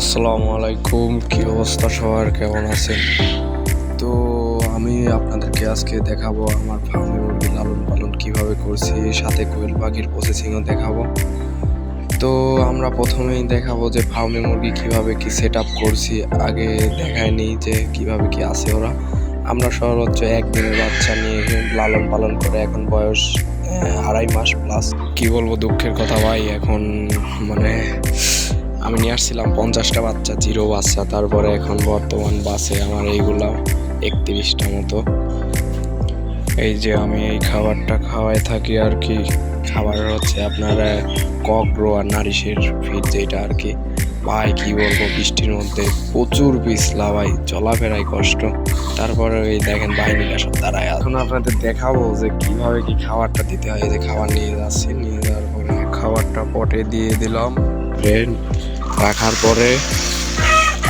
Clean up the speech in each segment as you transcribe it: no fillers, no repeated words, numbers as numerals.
আসসালামু আলাইকুম, কি অবস্থা সবার, কেমন আছেন? তো আমি আপনাদেরকে আজকে দেখাবো আমার ফার্মে মুরগি লালন পালন কিভাবে করছি, সাথে কোয়েল পাখির প্রসেসিংও দেখাবো। তো আমরা প্রথমেই দেখাবো যে ফার্মে মুরগি কিভাবে কি সেট আপ করছি। আগে দেখায়নি যে কিভাবে কি আছে ওরা। আমরা সর্বোচ্চ একদিনের বাচ্চা নিয়ে লালন পালন করে এখন বয়স 2.5 মাস প্লাস। কি বলবো, দুঃখের কথা ভাই, এখন মানে আমি নিয়ে আসছিলাম 50টা বাচ্চা, জিরো বাচ্চা। তারপরে এখন বর্তমান বাসে আমার এইগুলা 31টা মতো। এই যে আমি এই খাবারটা খাওয়াই থাকি আর কি। খাবার হচ্ছে আপনার ককগ্রো আর নারিশের ফিড, যেটা আর কি। ভাই কি বলবো, বৃষ্টির মধ্যে প্রচুর পিছলা ভাই, চলাফেরায় কষ্ট। তারপরে এই দেখেন বাহিনীটা সব দাঁড়ায়। এখন আপনাদের দেখাবো যে কিভাবে কি খাবারটা দিতে হয়। এই যে খাবার নিয়ে যাচ্ছি, নিয়ে যাওয়ার পরে খাবারটা পটে দিয়ে দিলাম। রাখার পরে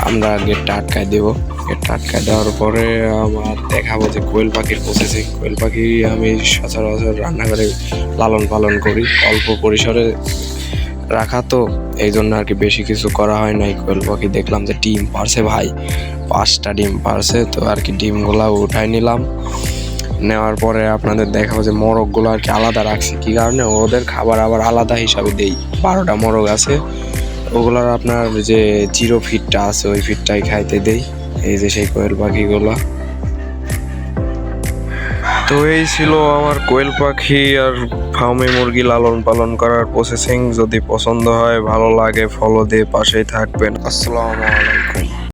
আমরা গেটটা আটকায় দেবো। গেটটা আটকায় দেওয়ার পরে আমার দেখাবো যে কোয়েল পাখির প্রসেসিং। কোয়েল পাখি আমি সচরাচর রান্নাঘরে লালন পালন করি, অল্প পরিসরে রাখা, তো এই জন্য আর কি বেশি কিছু করা হয় নাই। কোয়েল পাখি দেখলাম যে ডিম পারছে ভাই, 5টা ডিম পারছে, তো আর কি ডিমগুলা উঠাই নিলাম। নেওয়ার পরে আপনাদের দেখাবো যে মোরগগুলো আর কি আলাদা রাখছি, কি কারণে ওদের খাবার আবার আলাদা হিসাবে দেই। 12টা মোরগ আছে, ওগুলার আপনার যে জিরো ফিডটা আছে ওই ফিডটাই খাইতে দেই। এই যে সেই কোয়েল পাখিগুলো। তো এই ছিল আমার কোয়েল পাখি আর ফার্মে মুরগি লালন পালন করার প্রসেসিং। যদি পছন্দ হয়, ভালো লাগে, ফলো দিয়ে পাশেই থাকবেন। আসসালামু আলাইকুম।